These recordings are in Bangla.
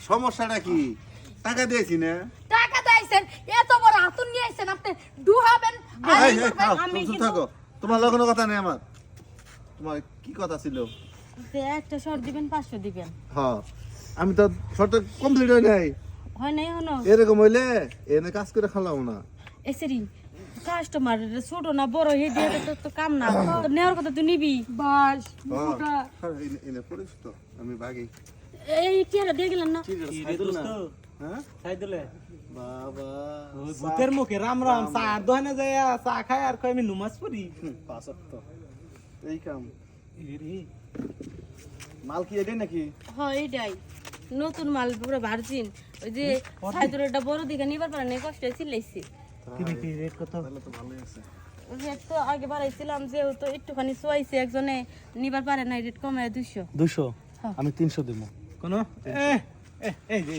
সমস্যাটা কি? টাকা দিয়েছি না? টাকা দিয়েছেন, এত বড় হাতুন নিয়ে আইছেন, আপনি ডুহাবেন। এই, তুমি চুপ থাকো। তোমার লগে কোনো কথা নেই আমার। তোমার কি কথা ছিল? একটা শর্ট দিবেন 500 দিবেন। হ্যাঁ, আমি তো শর্ট কমপ্লিট হয় নাই। হয় নাই হনো এরকম হইলে এনে কাজ করে খালাম না। এসেরি কাস্টমার ছোট না বড় হে দিয়ে তো কাম না তো নেওয়ার কথা তুই নিবি বাস ওটা এনে পড়িস তো, আমি বাগি। এই টিয়ারা দিয়ে গেলেন না হ্যাঁ সাইদুলে বাবা, ভূতের মুখে রাম রাম চার দোকানে যায় চা খায় আর কই আমি নুমাজ পড়ি পাঁচত্ব এই কাম। এরে মাল কি এটাই নাকি? হয় এইটাই নতুন মাল পুরো ভার্জিন ওই যে সাইদুরটা বড় দিকে নিবার পারে না কষ্ট চিল্লাইছি তুমি কি রেট কত? তাহলে তো ভালোই আছে। রেট তো আগে বাড়াইছিলাম যেহেতু একটুখানি সোয়াইছে একজনে নিবার পারে না রেট কমায় 200 200 আমি 300 দিব। কোন এই যে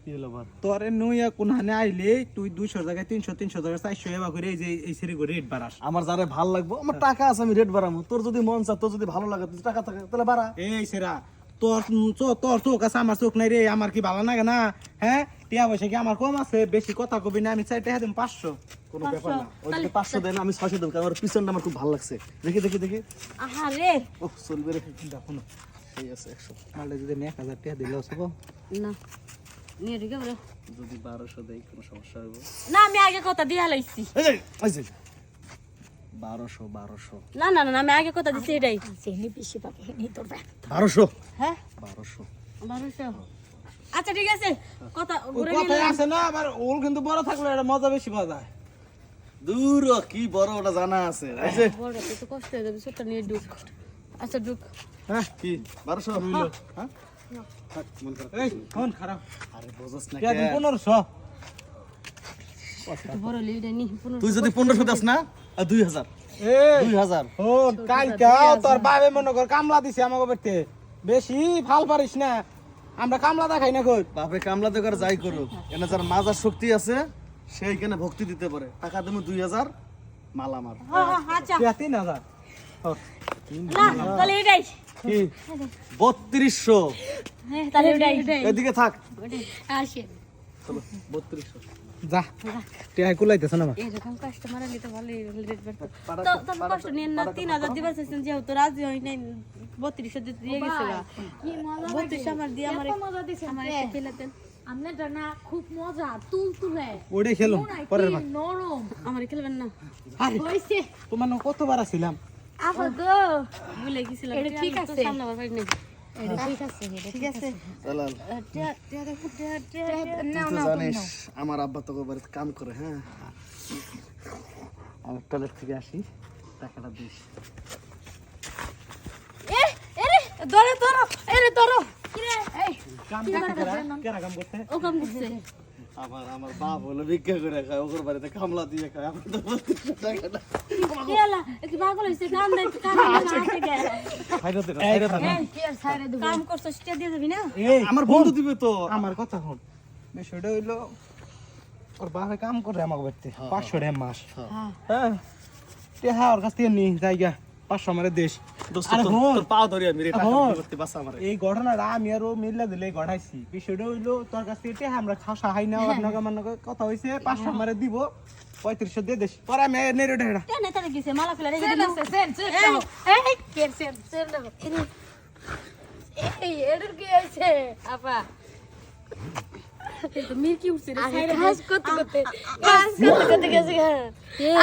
কি হলো বল তোর নইয়া কোন হানে আইলে তুই 200 জায়গায় 300 300 জায়গায় 400 এবা করে এই যে এই সেরি করে রেট বাড়াস। আমার যারে ভাল লাগবো, আমার টাকা আছে, আমি রেট বাড়ামু। তোর যদি মন চা, তোর যদি ভালো লাগে, তুই টাকা থাকে তাহলে বাড়া। এই সেরা তোর তোর চোখ আছে আমার চোখ নাই রে, আমার কি ভালো লাগে না? হ্যাঁ টিয়া পয়সা কি আমার কম আছে? বেশি কথা কবি না, আমি চাই টাকা দিম 500। কোনো ব্যাপার না, ওই যদি 500 দেন আমি 600 দেব, কারণ আমার পিছনটা আমার খুব ভালো লাগছে। দেখি দেখি দেখি, আহারে ওহ চলবে রে। দেখো না এই আছে 100। মালটা যদি 1000 টাকা দিলে সব না নিয়ে ঢুকে বলো যদি 1200 দেই কোনো সমস্যা হবে? না আমি আগে কথা দিয়া লাইছি এই যে 1200 না না না আমি আগে কথা দিছি এটাই সেনি বেশি পাবে, হেনি তোর ব্যাগ। 1200 হ্যাঁ 1200 1200 আচ্ছা ঠিক আছে কথা ঘুরে কথাই নিলাম আছে না, আবার ওল কিন্তু বড় থাকলে এটা মজা বেশি পাওয়া যায়। দূর কি বড় ওটা জানা আছে। এই যে বড় তো কষ্ট হয়ে যাবে ছোটটা নিয়ে ঢুক আচ্ছা ঢুক হ্যাঁ কি 1200 হইলো? হ্যাঁ থাক, মন খারাপ। এই ফোন খারাপ আরে বুঝছ না টাকা দিম কে? 1500। তো বড় লিডা নি তুই যদি 1500 দাস না, আর 2000 এই 2000 ফোন কালকা তোর বাবে মনে কর কামলা দিছে আমাকে বাড়তে, বেশি ফাল পারিস না, আমরা কামলা দেখাই না কই। বাপে কামলা তো করে যাই করুক, এনে যার মাজার শক্তি আছে সেইখানে ভক্তি দিতে পারে। টাকা দেবো 2000, মাল আমার। হ্যাঁ হ্যাঁ আচ্ছা 3000 না তাহলে এটাই কি 3200? হ্যাঁ তাহলে এটাই এদিকে থাক, আসে চলো 3200। যা টিয়া কুলাইতেছ না মা। এরকম কাস্টমার আলে তো ভালোই রেট বাড়তো তো তবে কষ্ট নিয়ে না 3000 দিবার চাইছেন যেহেতু রাজি হই নাই 3200 দিতে দিয়ে গেছে গা কি মজা 32 আমার দিয়ে আমার এত মজা দিছেন আমার রে। একটা খেলাতেন আপনারটা না খুব মজা, তুলতুলে ওইটাই খেলো মনে হয় পরের কি বার। নরম আমার খেলবেন না আরে হইছে। তোমার নাম কতবার আসছিলাম? আফা গো ভুলে গেছিলাম এটা ঠিক আমি তো আছে। সামনে আবার পারি নাই এটা ঠিক আছে, এটা ঠিক আছে চালাল। টিয়া দেখো টিয়া নাও তুই তো নাও জানিস আমার আব্বা তোকে বাড়িতে কাম করে। হ্যাঁ আমি টয়লেট থেকে আসি, টাকাটা দিস। এ এরে ধরো ধরো এরে ধরো কি রে এই কাম কেরা কাম করতে? ও কাম করছে আমার বাপ হলো ভিক্ষা করে খায়, ওর বাড়িতে কামলা দিয়ে খায়। আমার তো 3200 টাকাটা কেলা কি পাগল হইছে কাম নাই কাম নাই গে খাইতে দে, খাইতে দে। এই কি আর সাইরে দেব। কাম করছস টিয়া দিয়ে যাবি না এই আমার বন্ধু দিবে তো। আমার কথা হন, বিষয়টা হইলো ওর বাপে কাম করে আমাকে বাড়তে 500 টাকা মাস। হ্যাঁ হ্যাঁ টিয়া ওর কাছ থেকে নি জায়গা 500 আমারে দেশ। দোস্ত আরে তোর হন। তোর পা ধরি আমি রে, টাকা হন। করতে বাসা আমারে। এই ঘটনাটা আমি আর ও মিল্লা দিলে ঘটাইছি। বিষয়টা হইলো তোর কাছ থেকে টিয়া আমরা খাসা হাই না আর নগা মান কথা হইছে 500 আমারে দিব, 3500 দিয়ে দেশ। পরে আমি নেরে ঢেড়া টিয়া নেতা গেছে মালা ফেলা রেখে সেন দিল আছে, সেন দাও। এই কে সেন দাও। এই এর কি হইছে আপা? তো মির কি উঠছে রে আরে সাইরে কাজ করতে করতে কাজ করতে করতে গেছে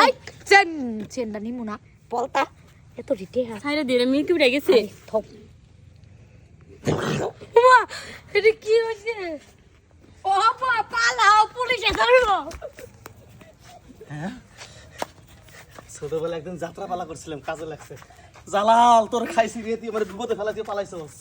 আই সেন সেনটা নিমু না বলতা এত রিটে হা সাইরে দিয়ে মির কি উঠে গেছে থপ। মা এটা কি হইছে? ও আপা পালাও, পুলিশে ধরলো। ছোটবেলায় একদিন যাত্রা পালা করছিলাম, কাজে লাগছে। জালাল তোর খাইছি রে, তুই আমার বিপদে ফেলা দিয়ে পালাইছস।